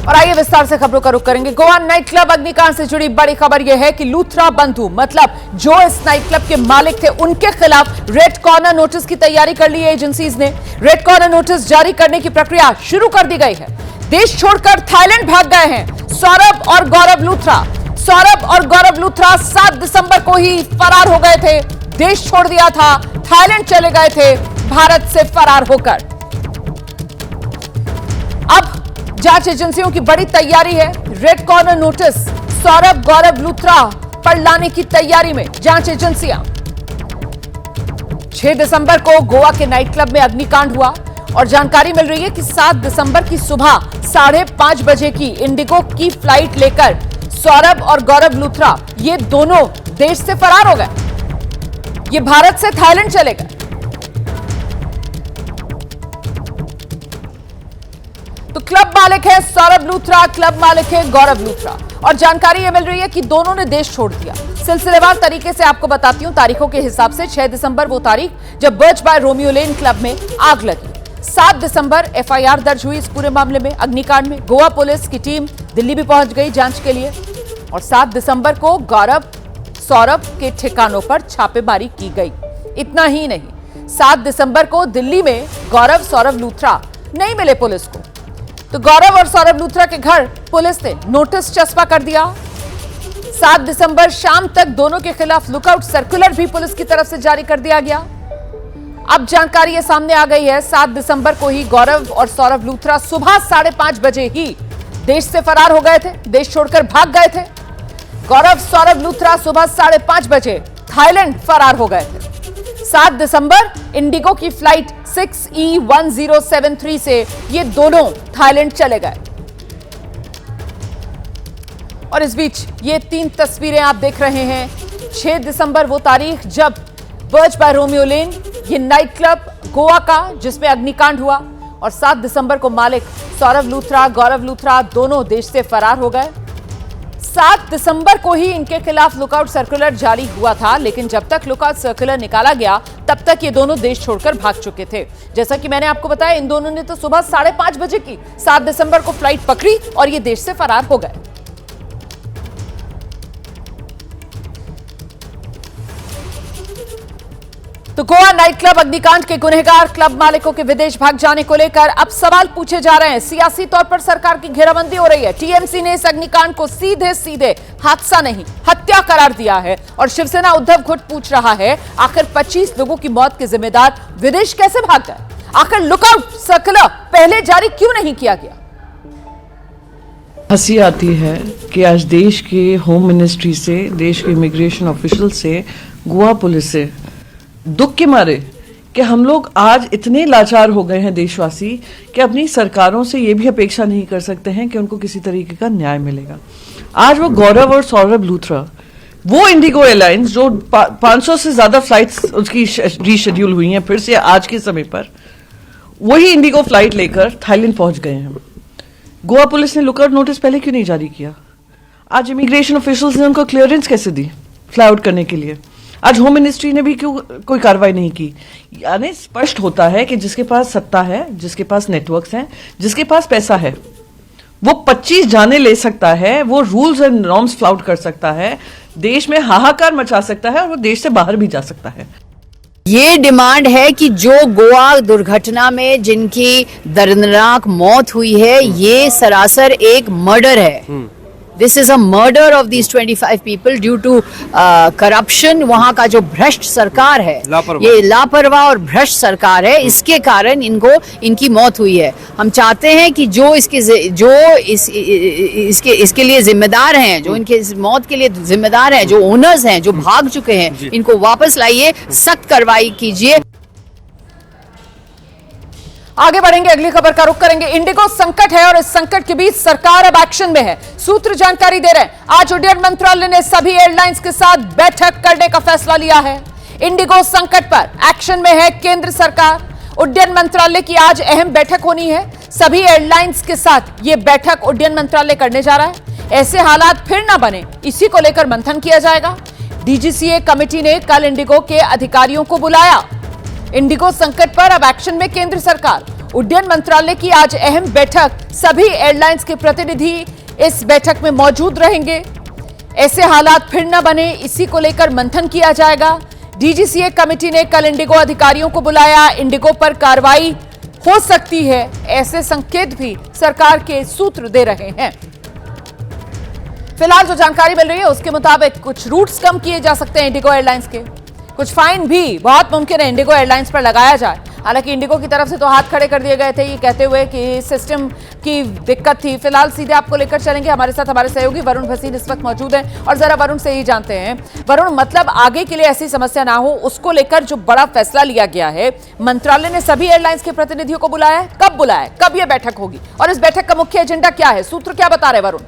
और आइए विस्तार से खबरों का रुख करेंगे। गोवा नाइट क्लब अग्निकांड से जुड़ी बड़ी खबर यह है कि लूथरा बंधु मतलब जो इस नाइट क्लब के मालिक थे उनके खिलाफ रेड कॉर्नर नोटिस की तैयारी कर ली है एजेंसीज ने। रेड कॉर्नर नोटिस जारी करने की प्रक्रिया शुरू कर दी गई है। देश छोड़कर थाईलैंड भाग गए हैं सौरभ और गौरव लूथरा। सौरभ और गौरव लूथरा 7 दिसंबर को ही फरार हो गए थे। देश छोड़ दिया था, थाईलैंड चले गए थे भारत से फरार होकर। अब जांच एजेंसियों की बड़ी तैयारी है। रेड कॉर्नर नोटिस सौरभ गौरव लूथरा पर लाने की तैयारी में जांच एजेंसियां। 6 दिसंबर को गोवा के नाइट क्लब में अग्निकांड हुआ और जानकारी मिल रही है कि 7 दिसंबर की सुबह 5:30 बजे की इंडिगो की फ्लाइट लेकर सौरभ और गौरव लूथरा ये दोनों देश से फरार हो गए। ये भारत से थाईलैंड चले गए। तो क्लब मालिक है सौरभ लूथरा, क्लब मालिक है गौरव लूथरा और जानकारी यह मिल रही है कि दोनों ने देश छोड़ दिया। सिलसिलेवार तरीके से आपको बताती हूं तारीखों के हिसाब से। 6 दिसंबर वो तारीख जब Birch by Romeo Lane club में आग लगी। 7 दिसंबर एफआईआर दर्ज हुई इस पूरे मामले में, अग्निकांड में। गोवा पुलिस की टीम दिल्ली भी पहुंच गई जांच के लिए और 7 दिसंबर को गौरव सौरभ के ठिकानों पर छापेमारी की गई। इतना ही नहीं, 7 दिसंबर को दिल्ली में गौरव सौरभ लूथरा नहीं मिले पुलिस को, तो गौरव और सौरभ लूथरा के घर पुलिस ने नोटिस चस्पा कर दिया। 7 दिसंबर शाम तक दोनों के खिलाफ लुकआउट सर्कुलर भी पुलिस की तरफ से जारी कर दिया गया। अब जानकारी ये सामने आ गई है, 7 दिसंबर को ही गौरव और सौरभ लूथरा सुबह 5:30 बजे ही देश से फरार हो गए थे, देश छोड़कर भाग गए थे। गौरव सौरभ लूथरा सुबह 5:30 बजे थाईलैंड फरार हो गए थे। 7 दिसंबर इंडिगो की फ्लाइट 6E1073 से ये दोनों थाईलैंड चले गए। और इस बीच ये 3 तस्वीरें आप देख रहे हैं। 6 दिसंबर वो तारीख जब बर्च बाय रोमियो लेन ये नाइट क्लब गोवा का जिसमें अग्निकांड हुआ और 7 दिसंबर को मालिक सौरभ लूथरा गौरव लूथरा दोनों देश से फरार हो गए। 7 दिसंबर को ही इनके खिलाफ लुकआउट सर्कुलर जारी हुआ था, लेकिन जब तक लुकआउट सर्कुलर निकाला गया तब तक ये दोनों देश छोड़कर भाग चुके थे। जैसा कि मैंने आपको बताया, इन दोनों ने तो सुबह 5:30 बजे की 7 दिसंबर को फ्लाइट पकड़ी और ये देश से फरार हो गए। तो गोवा नाइट क्लब अग्निकांड के गुनहगार क्लब मालिकों के विदेश भाग जाने को लेकर अब सवाल पूछे जा रहे हैं। सियासी तौर पर सरकार की घेराबंदी हो रही है। टीएमसी ने इस अग्निकांड को सीधे सीधे हादसा नहीं हत्या करार दिया है और शिवसेना उद्धव खुद पूछ रहा है आखिर 25 लोगों की मौत के जिम्मेदार विदेश कैसे भाग गए? आखिर लुकआउट सर्कुलर पहले जारी क्यों नहीं किया गया? हंसी आती है कि आज देश के होम मिनिस्ट्री से, देश के इमिग्रेशन ऑफिशियल से, गोवा पुलिस से दुख के मारे कि हम लोग आज इतने लाचार हो गए हैं देशवासी कि अपनी सरकारों से ये भी अपेक्षा नहीं कर सकते हैं कि उनको किसी तरीके का न्याय मिलेगा। आज वो गौरव और सौरभ लूथरा, वो इंडिगो एयरलाइंस जो 500 से ज्यादा फ्लाइट्स उसकी रीशेड्यूल हुई हैं फिर से आज के समय पर, वही इंडिगो फ्लाइट लेकर थाईलैंड पहुंच गए हैं। गोवा पुलिस ने लुकआउट नोटिस पहले क्यों नहीं जारी किया? आज इमिग्रेशन ऑफिशियल्स ने उनको क्लियरेंस कैसे दी फ्लाई आउट करने के लिए? आज होम मिनिस्ट्री ने भी क्यों कोई कार्रवाई नहीं की? यानी स्पष्ट होता है कि जिसके पास सत्ता है, जिसके पास नेटवर्क्स हैं, जिसके पास पैसा है, वो 25 जाने ले सकता है, वो रूल्स एंड नॉर्म्स फ्लाउट कर सकता है, देश में हाहाकार मचा सकता है और वो देश से बाहर भी जा सकता है। ये डिमांड है कि जो गोवा दुर्घटना में जिनकी दर्दनाक मौत हुई है, ये सरासर एक मर्डर है। This is a murder of these 25 people due to corruption। वहाँ का जो भ्रष्ट सरकार है, ये लापरवाह और भ्रष्ट सरकार है, इसके कारण इनकी मौत हुई है। हम चाहते हैं कि जो इसके लिए जिम्मेदार हैं, जो इनके मौत के लिए जिम्मेदार हैं, जो ओनर्स हैं, जो भाग चुके हैं, इनको वापस लाइए, सख्त कार्रवाई कीजिए। आगे बढ़ेंगे, अगली खबर का रुख करेंगे। इंडिगो संकट है और इस संकट के बीच सरकार अब एक्शन में है। सूत्र जानकारी दे रहे हैं, आज उड्डयन मंत्रालय ने सभी एयरलाइंस के साथ बैठक करने का फैसला लिया है। इंडिगो संकट पर एक्शन में है केंद्र सरकार। उड्डयन मंत्रालय की आज अहम बैठक होनी है। सभी एयरलाइंस के साथ यह बैठक उड्डयन मंत्रालय करने जा रहा है। ऐसे हालात फिर ना बने, इसी को लेकर मंथन किया जाएगा। डीजीसीए कमेटी ने कल इंडिगो के अधिकारियों को बुलाया। इंडिगो संकट पर अब एक्शन में केंद्र सरकार। उड्डयन मंत्रालय की आज अहम बैठक, सभी एयरलाइंस के प्रतिनिधि इस बैठक में मौजूद रहेंगे। ऐसे हालात फिर न बने, इसी को लेकर मंथन किया जाएगा। डीजीसीए कमेटी ने कल इंडिगो अधिकारियों को बुलाया। इंडिगो पर कार्रवाई हो सकती है, ऐसे संकेत भी सरकार के सूत्र दे रहे हैं। फिलहाल जो जानकारी मिल रही है उसके मुताबिक कुछ रूट्स कम किए जा सकते हैं इंडिगो एयरलाइंस के, कुछ फाइन भी बहुत मुमकिन है इंडिगो एयरलाइंस पर लगाया जाए। हालांकि इंडिगो की तरफ से तो हाथ खड़े कर दिए गए थे, ये कहते हुए कि सिस्टम की दिक्कत थी। फिलहाल सीधे आपको लेकर चलेंगे, हमारे साथ हमारे सहयोगी वरुण भसीन इस वक्त मौजूद हैं और जरा वरुण से ही जानते हैं। वरुण, मतलब आगे के लिए ऐसी समस्या ना हो, उसको लेकर जो बड़ा फैसला लिया गया है, मंत्रालय ने सभी एयरलाइंस के प्रतिनिधियों को बुलाया है, कब बुलाया है, कब यह बैठक होगी और इस बैठक का मुख्य एजेंडा क्या है, सूत्र क्या बता रहे वरुण?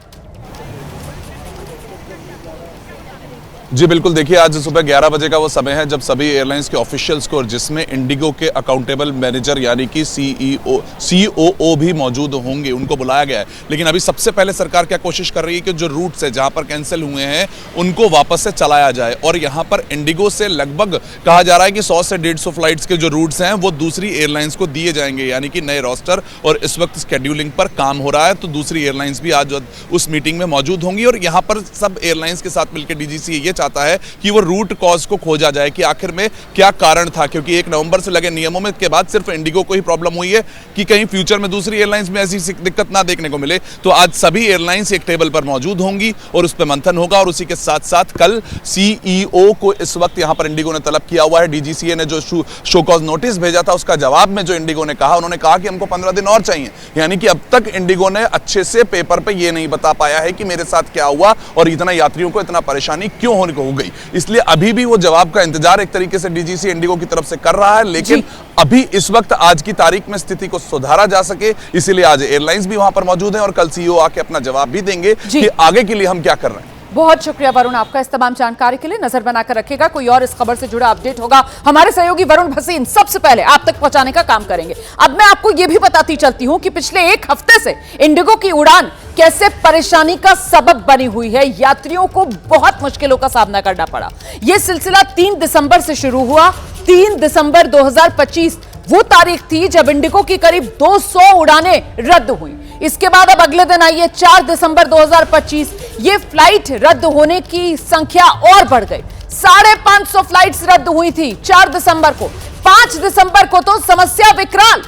जी बिल्कुल, देखिए आज सुबह 11 बजे का वो समय है जब सभी एयरलाइंस के ऑफिशियल्स को, और जिसमें इंडिगो के अकाउंटेबल मैनेजर यानी कि सीओओ भी मौजूद होंगे, उनको बुलाया गया है। लेकिन अभी सबसे पहले सरकार क्या कोशिश कर रही है कि जो रूट्स है जहां पर कैंसिल हुए हैं उनको वापस से चलाया जाए। और यहां पर इंडिगो से लगभग कहा जा रहा है कि 100 से 150 फ्लाइट्स के जो रूट्स हैं वो दूसरी एयरलाइंस को दिए जाएंगे, यानी कि नए रोस्टर, और इस वक्त स्केड्यूलिंग पर काम हो रहा है। तो दूसरी एयरलाइंस भी आज उस मीटिंग में मौजूद होंगी और यहाँ पर सब एयरलाइंस के साथ मिलकर डीजीसीए ये चाहता है कि वो रूट कॉज को खोजा जाए कि आखिर में क्या कारण था, क्योंकि 1 नवंबर से लगे नियमों में के बाद सिर्फ इंडिगो को ही प्रॉब्लम हुई है कि कहीं फ्यूचर में दूसरी एयरलाइंस में ऐसी दिक्कत ना देखने को मिले। तो आज सभी एयरलाइंस एक टेबल पर मौजूद होंगी और उस पर मंथन होगा। और उसी के साथ साथ कल सीईओ को इस वक्त यहां पर इंडिगो ने तलब किया हुआ है। डीजीसीए ने जो शो कॉज नोटिस भेजा था उसका जवाब में जो इंडिगो ने कहा, उन्होंने कहा कि हमको 15 दिन और चाहिए। यानी कि अब तक इंडिगो ने अच्छे से पेपर पे ये नहीं बता पाया है कि मेरे साथ क्या हुआ और इतना यात्रियों को इतना परेशानी क्यों होने को हो गई। इसलिए अभी भी वो जवाब का इंतजार एक तरीके से डीजीसी इंडिगो की तरफ से कर रहा है। लेकिन अभी इस वक्त आज की तारीख में स्थिति को सुधारा जा सके, इसीलिए आज एयरलाइंस भी वहां पर मौजूद है और कल सीईओ आके अपना जवाब भी देंगे कि आगे के लिए हम क्या कर रहे हैं। बहुत शुक्रिया वरुण आपका इस तमाम जानकारी के लिए। नजर बनाकर रखिएगा, कोई और इस खबर से जुड़ा अपडेट होगा हमारे सहयोगी वरुण भसीन सबसे पहले आप तक पहुंचाने का काम करेंगे। अब मैं आपको यह भी बताती चलती हूं कि पिछले 1 हफ्ते से इंडिगो की उड़ान कैसे परेशानी का सबब बनी हुई है। यात्रियों को बहुत मुश्किलों का सामना करना पड़ा। यह सिलसिला 3 दिसंबर से शुरू हुआ। 3 दिसंबर 2025 वो तारीख थी जब इंडिगो की करीब 200 उड़ानें रद्द हुई। इसके बाद अब अगले दिन आइए 4 दिसंबर 2025, ये फ्लाइट रद्द होने की संख्या और बढ़ गई। 550 फ्लाइट्स रद्द हुई थी 4 दिसंबर को। 5 दिसंबर को तो समस्या विकराल।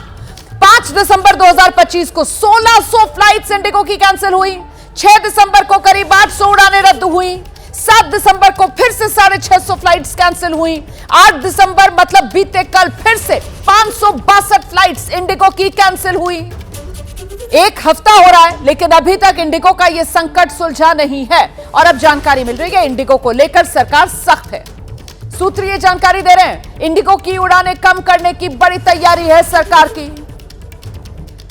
5 दिसंबर 2025 को 1600 फ्लाइट्स इंडिगो की कैंसिल हुई। 6 दिसंबर को करीब 800 उड़ानें रद्द हुई। 7 दिसंबर को फिर से 650 फ्लाइट्स कैंसिल हुई। 8 दिसंबर मतलब बीते कल फिर से 562 फ्लाइट्स इंडिगो की कैंसिल हुई। 1 हफ्ता हो रहा है लेकिन अभी तक इंडिगो का यह संकट सुलझा नहीं है और अब जानकारी मिल रही है इंडिगो को लेकर सरकार सख्त है। सूत्र ये जानकारी दे रहे हैं, इंडिगो की उड़ानें कम करने की बड़ी तैयारी है सरकार की।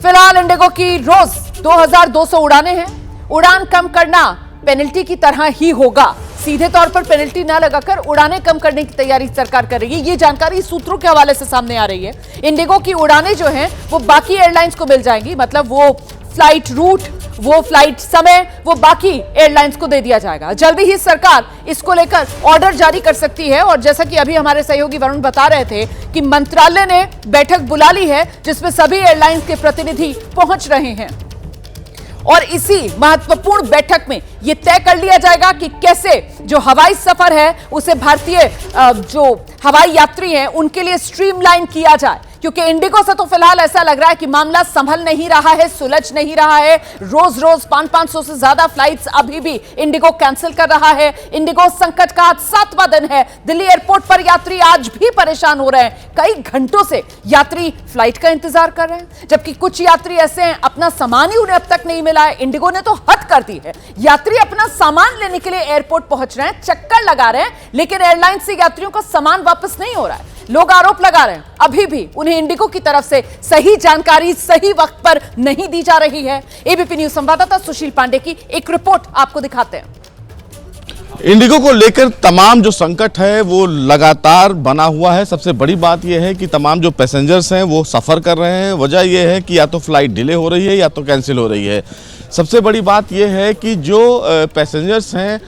फिलहाल इंडिगो की रोज 2200 उड़ानें हैं। उड़ान कम करना पेनल्टी की तरह ही होगा, सीधे तौर पर पेनल्टी ना लगाकर उड़ानें कम करने की तैयारी सरकार कर रही है। ये जानकारी सूत्रों के हवाले से सामने आ रही है। इंडिगो की उड़ानें जो हैं वो बाकी एयरलाइंस को मिल जाएंगी, मतलब वो फ्लाइट रूट, वो फ्लाइट समय, वो बाकी एयरलाइंस को दे दिया जाएगा। जल्दी ही सरकार इसको लेकर ऑर्डर जारी कर सकती है और जैसा कि अभी हमारे सहयोगी वरुण बता रहे थे कि मंत्रालय ने बैठक बुला ली है जिसमें सभी एयरलाइंस के प्रतिनिधि पहुंच रहे हैं और इसी महत्वपूर्ण बैठक में यह तय कर लिया जाएगा कि कैसे जो हवाई सफर है उसे भारतीय जो हवाई यात्री हैं उनके लिए स्ट्रीमलाइन किया जाए, क्योंकि इंडिगो से तो फिलहाल ऐसा लग रहा है कि मामला संभल नहीं रहा है, सुलझ नहीं रहा है। रोज रोज 500 से ज्यादा फ्लाइट्स अभी भी इंडिगो कैंसिल कर रहा है। इंडिगो संकट का आज 7वां दिन है। दिल्ली एयरपोर्ट पर यात्री आज भी परेशान हो रहे हैं। कई घंटों से यात्री फ्लाइट का इंतजार कर रहे हैं, जबकि कुछ यात्री ऐसे हैं अपना सामान ही उन्हें अब तक नहीं मिला है। इंडिगो ने तो हद कर दी है, यात्री अपना सामान लेने के लिए एयरपोर्ट पहुंच रहे हैं, चक्कर लगा रहे हैं, लेकिन एयरलाइन से यात्रियों का सामान वापस नहीं हो रहा है। लोग आरोप लगा रहे हैं अभी भी उन्हें इंडिगो की तरफ से सही जानकारी सही वक्त पर नहीं दी जा रही है। एबीपी न्यूज संवाददाता सुशील पांडे की एक रिपोर्ट आपको दिखाते हैं। इंडिगो को लेकर तमाम जो संकट है वो लगातार बना हुआ है। सबसे बड़ी बात यह है कि तमाम जो पैसेंजर्स हैं वो सफ़र कर रहे हैं। वजह यह है कि या तो फ्लाइट डिले हो रही है या तो कैंसिल हो रही है। सबसे बड़ी बात यह है कि जो पैसेंजर्स हैं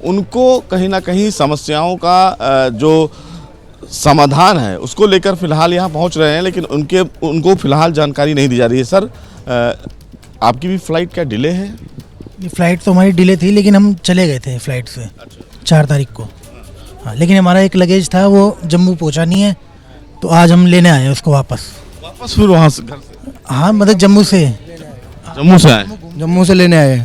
उनको कहीं ना कहीं समस्याओं का जो समाधान है उसको लेकर फिलहाल यहाँ पहुँच रहे हैं, लेकिन उनको फिलहाल जानकारी नहीं दी जा रही है। सर, आपकी भी फ्लाइट क्या डिले है? ये फ्लाइट तो हमारी डिले थी, लेकिन हम चले गए थे फ्लाइट से 4 तारीख को। हाँ, लेकिन हमारा एक लगेज था वो जम्मू पहुंचा नहीं है, तो आज हम लेने आए उसको वापस फिर वहाँ से घर से? हाँ, मतलब जम्मू से आए? जम्मू से लेने आए।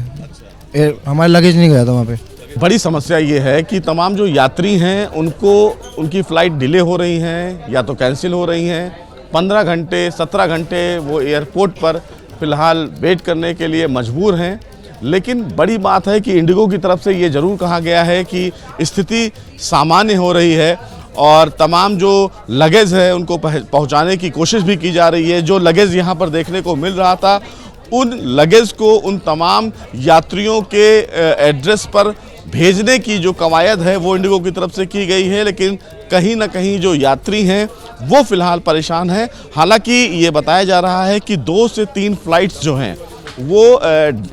हमारा लगेज नहीं गया था वहाँ पे। बड़ी समस्या ये है कि तमाम जो यात्री हैं उनकी फ़्लाइट डिले हो रही हैं या तो कैंसिल हो रही हैं। 15 घंटे 17 घंटे वो एयरपोर्ट पर फ़िलहाल वेट करने के लिए मजबूर हैं। लेकिन बड़ी बात है कि इंडिगो की तरफ से ये ज़रूर कहा गया है कि स्थिति सामान्य हो रही है और तमाम जो लगेज है उनको पहुंचाने की कोशिश भी की जा रही है। जो लगेज यहाँ पर देखने को मिल रहा था, उन लगेज को उन तमाम यात्रियों के एड्रेस पर भेजने की जो कवायद है वो इंडिगो की तरफ से की गई है, लेकिन कहीं ना कहीं जो यात्री हैं वो फ़िलहाल परेशान हैं। हालांकि ये बताया जा रहा है कि 2 से 3 फ्लाइट्स जो हैं वो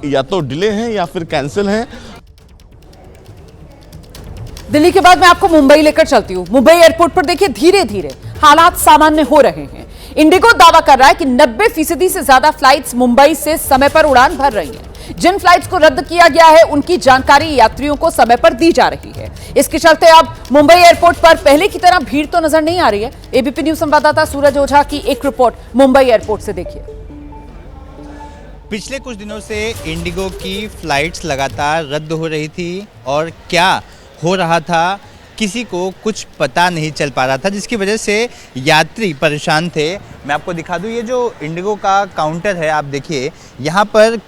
या तो डिले हैं या फिर कैंसिल हैं। दिल्ली के बाद मैं आपको मुंबई लेकर चलती हूं। मुंबई एयरपोर्ट पर देखिए धीरे धीरे हालात सामान्य हो रहे हैं। इंडिगो दावा कर रहा है कि 90% से ज्यादा फ्लाइट्स मुंबई से समय पर उड़ान भर रही हैं। जिन फ्लाइट्स को रद्द किया गया है उनकी जानकारी यात्रियों को समय पर दी जा रही है। इसके चलते अब मुंबई एयरपोर्ट पर पहले की तरह भीड़ तो नजर नहीं आ रही है। एबीपी न्यूज संवाददाता सूरज ओझा की एक रिपोर्ट मुंबई एयरपोर्ट से देखिए। पिछले कुछ दिनों से इंडिगो की फ्लाइट्स लगातार रद्द हो रही थी और क्या हो रहा था किसी को कुछ पता नहीं चल पा रहा था, जिसकी वजह से यात्री परेशान थे। मैं आपको दिखा दूं, ये जो इंडिगो का काउंटर है, आप देखिए यहाँ पर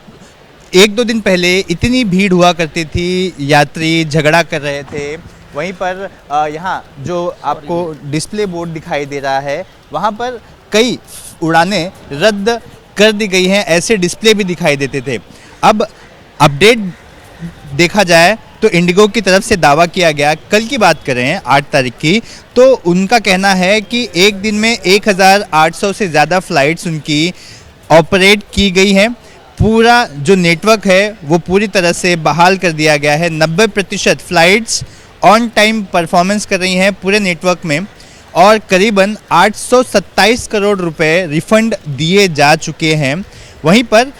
1-2 दिन पहले इतनी भीड़ हुआ करती थी, यात्री झगड़ा कर रहे थे। वहीं पर यहाँ जो आपको डिस्प्ले बोर्ड दिखाई दे रहा है, वहाँ पर कई उड़ानें रद्द कर दी गई हैं, ऐसे डिस्प्ले भी दिखाई देते थे। अब अपडेट देखा जाए तो इंडिगो की तरफ से दावा किया गया, कल की बात करें 8 तारीख की, तो उनका कहना है कि एक दिन में 1800 से ज़्यादा फ्लाइट्स उनकी ऑपरेट की गई हैं। पूरा जो नेटवर्क है वो पूरी तरह से बहाल कर दिया गया है। 90% फ्लाइट्स ऑन टाइम परफॉर्मेंस कर रही हैं पूरे नेटवर्क में और करीबन 827 करोड़ रुपए रिफंड दिए जा चुके हैं। वहीं पर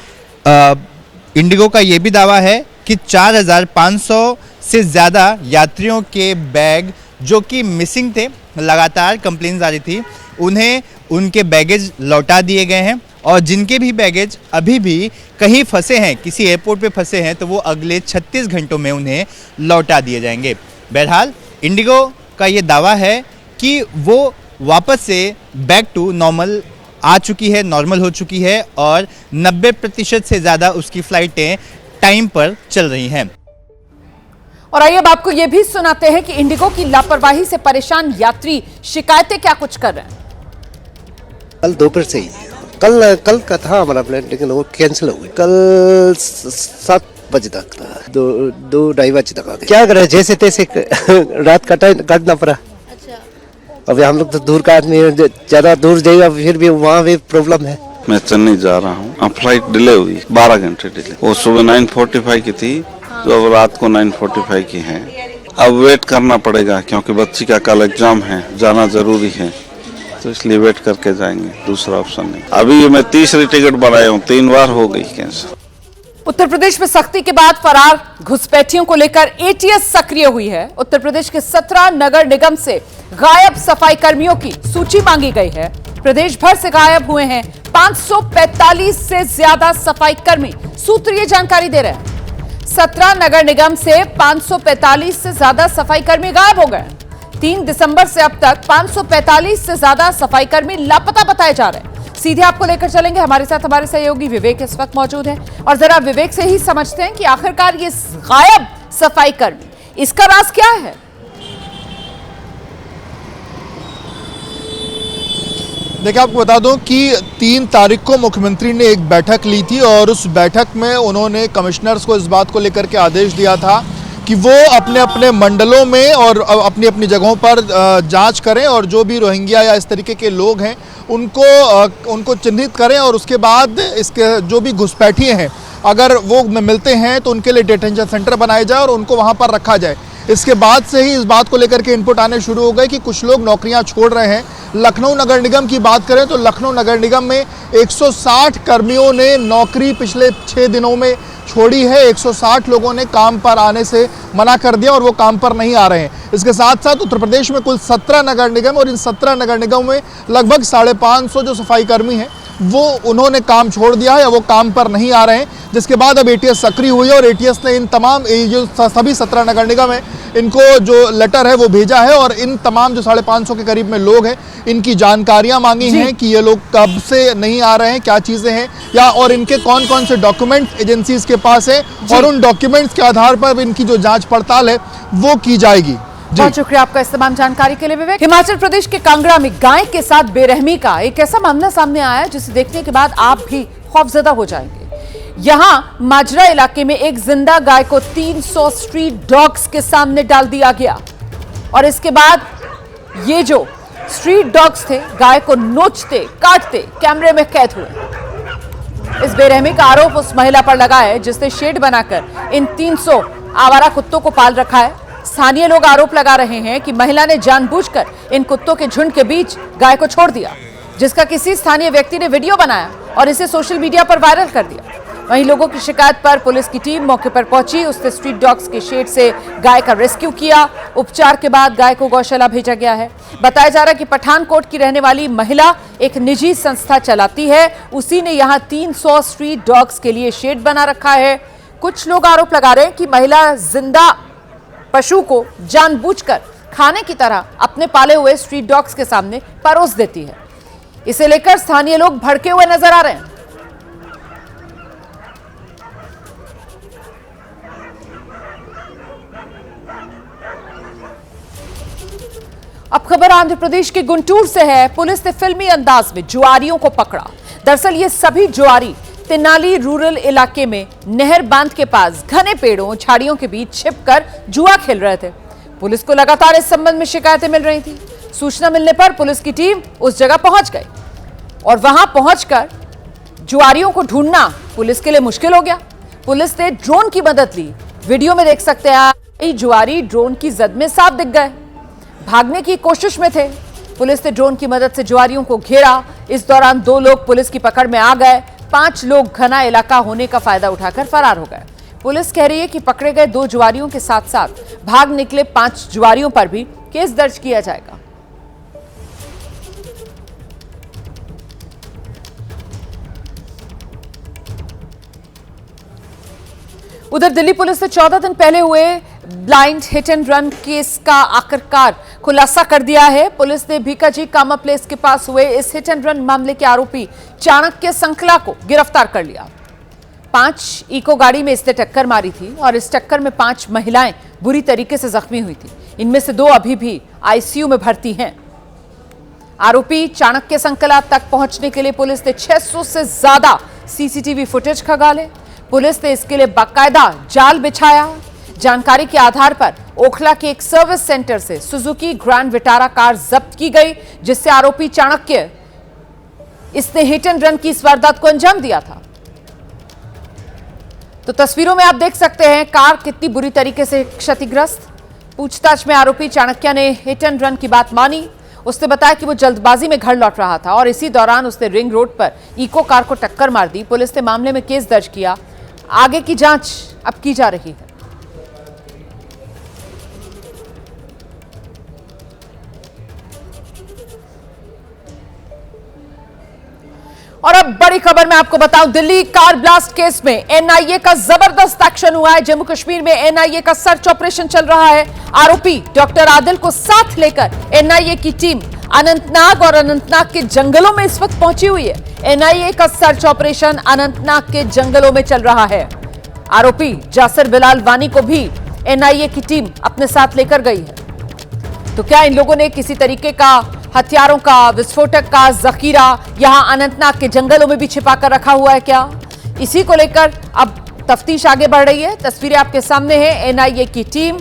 इंडिगो का ये भी दावा है कि 4500 से ज़्यादा यात्रियों के बैग जो कि मिसिंग थे, लगातार कंप्लेंट्स आ रही थी, उन्हें उनके बैगेज लौटा दिए गए हैं और जिनके भी बैगेज अभी भी कहीं फंसे हैं, किसी एयरपोर्ट पे फंसे हैं, तो वो अगले 36 घंटों में उन्हें लौटा दिए जाएंगे। बहरहाल इंडिगो का ये दावा है कि वो वापस से बैक टू नॉर्मल आ चुकी है, नॉर्मल हो चुकी है और 90% से ज़्यादा उसकी फ़्लाइटें टाइम पर चल रही हैं। और आइए अब आपको यह भी सुनाते हैं कि इंडिगो की लापरवाही से परेशान यात्री शिकायतें क्या कुछ कर रहे हैं। कल दोपहर से ही कल का था हमारा प्लान, लेकिन वो कैंसिल हो गया। कल 7 बजे तक था, 2-2:30 बजे तक आ गए। क्या करें, जैसे तैसे रात काटना पड़ा। अब हम लोग तो दूर का आदमी, ज्यादा दूर जाएगा फिर भी वहाँ भी प्रॉब्लम है। मैं चेन्नई जा रहा हूँ, अब फ्लाइट डिले हुई 12 घंटे डिले। वो सुबह 9:45 की थी जो अब रात को 9:45 की है। अब वेट करना पड़ेगा क्योंकि बच्ची का कल एग्जाम है, जाना जरूरी है, तो इसलिए वेट करके जाएंगे, दूसरा ऑप्शन नहीं। अभी मैं 30री टिकट बनाया हूँ, 3 बार हो गई कैंसिल। उत्तर प्रदेश में सख्ती के बाद फरार घुसपैठियों को लेकर एटीएस सक्रिय हुई है। उत्तर प्रदेश के 17 नगर निगम से गायब सफाई कर्मियों की सूची मांगी गई है। प्रदेश भर से गायब हुए हैं 545 से ज्यादा सफाई कर्मी। सूत्र ये जानकारी दे रहे हैं 17 नगर निगम से 545 से ज्यादा सफाई कर्मी गायब हो गए। 3 दिसंबर से अब तक 545 से ज्यादा सफाई कर्मी लापता बताए जा रहे हैं। सीधे आपको लेकर चलेंगे, हमारे साथ हमारे सहयोगी विवेक इस वक्त मौजूद हैं और जरा विवेक से ही समझते हैं कि आखिरकार ये गायब सफाई कर्मी, इसका राज क्या है। देखिए, आपको बता दूं कि 3 तारीख को मुख्यमंत्री ने एक बैठक ली थी और उस बैठक में उन्होंने कमिश्नर्स को इस बात को लेकर के आदेश दिया था कि वो अपने अपने मंडलों में और अपनी अपनी जगहों पर जांच करें और जो भी रोहिंग्या या इस तरीके के लोग हैं उनको चिन्हित करें और उसके बाद इसके जो भी घुसपैठिए हैं अगर वो मिलते हैं तो उनके लिए डिटेंशन सेंटर बनाए जाए और उनको वहाँ पर रखा जाए। इसके बाद से ही इस बात को लेकर के इनपुट आने शुरू हो गए कि कुछ लोग नौकरियां छोड़ रहे हैं। लखनऊ नगर निगम की बात करें तो लखनऊ नगर निगम में 160 कर्मियों ने नौकरी पिछले 6 दिनों में छोड़ी है। 160 लोगों ने काम पर आने से मना कर दिया और वो काम पर नहीं आ रहे हैं। इसके साथ साथ उत्तर प्रदेश में कुल 17 नगर निगम और इन 17 नगर निगम में लगभग 550 जो सफाई कर्मी हैं वो उन्होंने काम छोड़ दिया है या वो काम पर नहीं आ रहे हैं, जिसके बाद अब एटीएस सक्रिय हुई है और एटीएस ने इन तमाम जो सभी 17 नगर निगम है इनको जो लेटर है वो भेजा है और इन तमाम जो 550 के करीब में लोग हैं इनकी जानकारियां मांगी हैं कि ये लोग कब से नहीं आ रहे हैं, क्या चीज़ें हैं या और इनके कौन कौन से डॉक्यूमेंट एजेंसीज के पास है और उन डॉक्यूमेंट्स के आधार पर इनकी जो जांच पड़ताल है वो की जाएगी। बहुत शुक्रिया आपका इस तमाम जानकारी के लिए विवेक। हिमाचल प्रदेश के कांगड़ा में गाय के साथ बेरहमी का एक ऐसा मामला सामने आया है जिसे देखने के बाद आप भी खौफजदा हो जाएंगे। यहां माजरा इलाके में एक जिंदा गाय को 300 स्ट्रीट डॉग्स के सामने डाल दिया गया और इसके बाद ये जो स्ट्रीट डॉग्स थे गाय को नोचते काटते कैमरे में कैद हुए। इस बेरहमी का आरोप उस महिला पर लगा है जिसने शेड बनाकर इन 300 आवारा कुत्तों को पाल रखा है। स्थानीय लोग आरोप लगा रहे हैं कि महिला ने जानबूझकर इन कुत्तों के झुंड के बीच गाय को छोड़ दिया, जिसका किसी स्थानीय व्यक्ति ने वीडियो बनाया और इसे सोशल मीडिया पर वायरल कर दिया। वहीं लोगों की शिकायत पर पुलिस की टीम मौके पर पहुंची, उसने स्ट्रीट डॉग्स के शेड से गाय का रेस्क्यू किया। उपचार के बाद गाय को गौशाला भेजा गया है। बताया जा रहा है कि पठानकोट की रहने वाली महिला एक निजी संस्था चलाती है, उसी ने यहां 300 स्ट्रीट डॉग्स के लिए शेड बना रखा है। कुछ लोग आरोप लगा रहे हैं कि महिला जिंदा पशु को जानबूझकर खाने की तरह अपने पाले हुए स्ट्रीट डॉग्स के सामने परोस देती है। इसे लेकर स्थानीय लोग भड़के हुए नजर आ रहे हैं। अब खबर आंध्र प्रदेश के गुंटूर से है। पुलिस ने फिल्मी अंदाज में जुआरियों को पकड़ा। दरअसल ये सभी जुआरी तेनाली रूरल इलाके में नहर बांध के पास घने पेड़ों झाड़ियों के बीच छिपकर जुआ खेल रहे थे। पुलिस को लगातार इस संबंध में शिकायतें मिल रही थी। सूचना मिलने पर पुलिस की टीम उस जगह पहुंच गई और वहां पहुंचकर जुआरियों को ढूंढना पुलिस के लिए मुश्किल हो गया। पुलिस ने ड्रोन की मदद ली। वीडियो में देख सकते हैं जुआरी ड्रोन की जद में साफ दिख गए, भागने की कोशिश में थे। पुलिस ने ड्रोन की मदद से जुआरियों को घेरा। इस दौरान 2 लोग पुलिस की पकड़ में आ गए। 5 लोग घना इलाका होने का फायदा उठाकर फरार हो गए। पुलिस कह रही है कि पकड़े गए 2 जुआरियों के साथ साथ भाग निकले 5 जुआरियों पर भी केस दर्ज किया जाएगा। उधर दिल्ली पुलिस ने 14 दिन पहले हुए blind hit and run case का आखिरकार खुलासा कर दिया है। पुलिस ने भीकाजी कामा प्लेस के पास हुए इस हिट एंड रन मामले के आरोपी चाणक्य संकला को गिरफ्तार कर लिया। 5 इको गाड़ी में इसने टक्कर मारी थी और इस टक्कर में 5 महिलाएं बुरी तरीके से जख्मी हुई थी। इनमें से 2 अभी भी आईसीयू में भर्ती हैं। आरोपी चाणक्य संकला तक पहुंचने के लिए पुलिस ने 600 से ज्यादा सीसीटीवी फुटेज खंगाले। पुलिस ने इसके लिए बाकायदा जाल बिछाया। जानकारी के आधार पर ओखला के एक सर्विस सेंटर से सुजुकी ग्रैंड विटारा कार जब्त की गई, जिससे आरोपी चाणक्य इसने हिट एंड रन की इस वारदात को अंजाम दिया था। तो तस्वीरों में आप देख सकते हैं कार कितनी बुरी तरीके से क्षतिग्रस्त। पूछताछ में आरोपी चाणक्य ने हिट एंड रन की बात मानी। उसने बताया कि वो जल्दबाजी में घर लौट रहा था और इसी दौरान उसने रिंग रोड पर इको कार को टक्कर मार दी। पुलिस ने मामले में केस दर्ज किया। आगे की जांच अब की जा रही है। और अब बड़ी खबर मैं आपको बताऊं, दिल्ली कार ब्लास्ट केस में एनआईए का जबरदस्त एक्शन हुआ है। जम्मू कश्मीर में एनआईए का सर्च ऑपरेशन चल रहा है। आरोपी डॉक्टर आदिल को साथ लेकर एनआईए की टीम अनंतनाग और अनंतनाग के जंगलों में इस वक्त पहुंची हुई है। एनआईए का सर्च ऑपरेशन अनंतनाग के जंगलों में चल रहा है। आरोपी जासिर बिलाल वानी को भी एनआईए की टीम अपने साथ लेकर गई है। तो क्या इन लोगों ने किसी तरीके का हथियारों का, विस्फोटक का जखीरा यहां अनंतनाग के जंगलों में भी छिपा कर रखा हुआ है क्या? इसी को लेकर अब तफ्तीश आगे बढ़ रही है। तस्वीरें आपके सामने हैं। एनआईए की टीम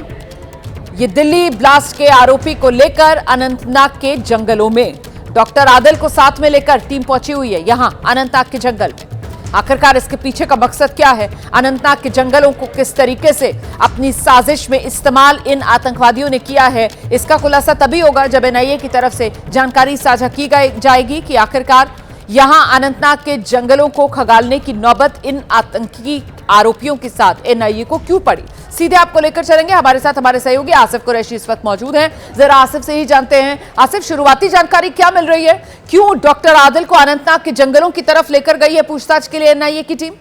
ये दिल्ली ब्लास्ट के आरोपी को लेकर अनंतनाग के जंगलों में, डॉक्टर आदिल को साथ में लेकर टीम पहुंची हुई है यहां अनंतनाग के जंगल में। आखिरकार इसके पीछे का मकसद क्या है? अनंतनाग के जंगलों को किस तरीके से अपनी साजिश में इस्तेमाल इन आतंकवादियों ने किया है, इसका खुलासा तभी होगा जब एनआईए की तरफ से जानकारी साझा की जाएगी कि आखिरकार यहां अनंतनाग के जंगलों को खंगालने की नौबत इन आतंकी आरोपियों के साथ एनआईए को क्यों पड़ी। सीधे आपको लेकर चलेंगे, हमारे साथ हमारे सहयोगी आसिफ कुरैशी इस वक्त मौजूद हैं। जरा आसिफ से ही जानते हैं। आसिफ, शुरुआती जानकारी क्या मिल रही है? क्यों डॉक्टर आदिल को अनंतनाग के जंगलों की तरफ लेकर गई है पूछताछ के लिए एनआईए की टीम?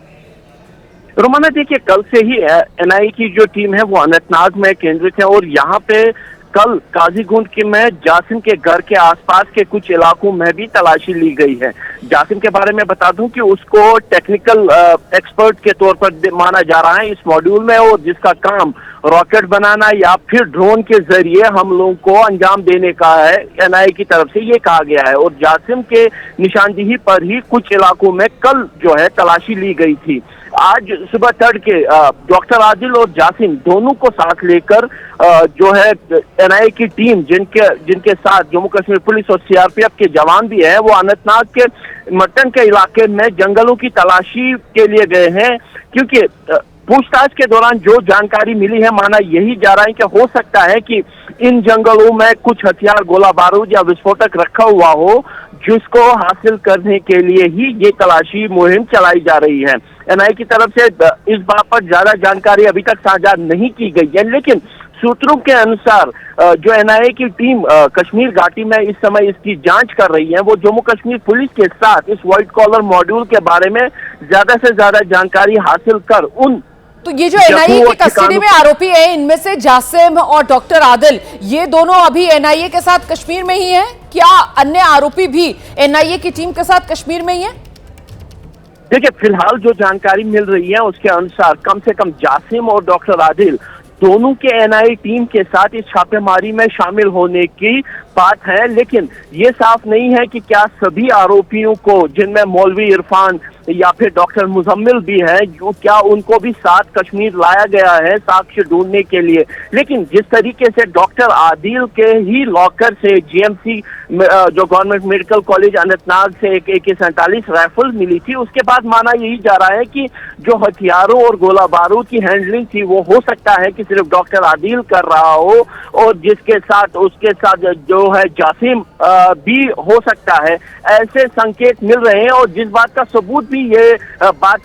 रोमाना, देखिए, कल से ही एनआईए की जो टीम है वो अनंतनाग में केंद्रित है और यहाँ पे कल काजीगुंड के में जासिम के घर के आसपास के कुछ इलाकों में भी तलाशी ली गई है। जासिम के बारे में बता दूं कि उसको टेक्निकल एक्सपर्ट के तौर पर माना जा रहा है इस मॉड्यूल में, और जिसका काम रॉकेट बनाना या फिर ड्रोन के जरिए हमलों को अंजाम देने का है, एनआईए की तरफ से ये कहा गया है। और जासिम के निशानदेही पर ही कुछ इलाकों में कल जो है तलाशी ली गई थी। आज सुबह तड़के डॉक्टर आदिल और जासिम दोनों को साथ लेकर जो है एनआईए की टीम, जिनके साथ जम्मू कश्मीर पुलिस और सीआरपीएफ के जवान भी है, वो अनंतनाग के मटन के इलाके में जंगलों की तलाशी के लिए गए हैं। क्योंकि पूछताछ के दौरान जो जानकारी मिली है, माना यही जा रहा है कि हो सकता है कि इन जंगलों में कुछ हथियार, गोला बारूद या विस्फोटक रखा हुआ हो, जिसको हासिल करने के लिए ही ये तलाशी मुहिम चलाई जा रही है। एनआईए की तरफ से इस बात पर ज्यादा जानकारी अभी तक साझा नहीं की गई है, लेकिन सूत्रों के अनुसार जो एनआईए की टीम कश्मीर घाटी में इस समय इसकी जांच कर रही है, वो जम्मू कश्मीर पुलिस के साथ इस व्हाइट कॉलर मॉड्यूल के बारे में ज्यादा से ज्यादा जानकारी हासिल कर उन तो ये जो एनआईए की कस्टडी में आरोपी है, इनमें से जासिम और डॉक्टर आदिल, ये दोनों अभी एनआईए के साथ कश्मीर में ही हैं? क्या अन्य आरोपी भी एनआईए की टीम के साथ कश्मीर में ही हैं? देखिए, फिलहाल जो जानकारी मिल रही है उसके अनुसार कम से कम जासिम और डॉक्टर आदिल दोनों के एनआईए टीम के साथ इस छापेमारी में शामिल होने की बात है, लेकिन ये साफ नहीं है कि क्या सभी आरोपियों को, जिनमें मौलवी इरफान या फिर डॉक्टर मुजम्मिल भी है, जो क्या उनको भी साथ कश्मीर लाया गया है साक्ष्य ढूंढने के लिए। लेकिन जिस तरीके से डॉक्टर आदिल के ही लॉकर से जीएमसी जो गवर्नमेंट मेडिकल कॉलेज अनंतनाग से एक AK-47 राइफल मिली थी, उसके बाद माना यही जा रहा है कि जो हथियारों और गोला बारूद की हैंडलिंग थी वो हो सकता है कि सिर्फ डॉक्टर आदिल कर रहा हो, और जिसके साथ उसके साथ जो है जासिम भी हो सकता है। ऐसे संकेत मिल रहे हैं, और जिस बात का सबूत भी ये बात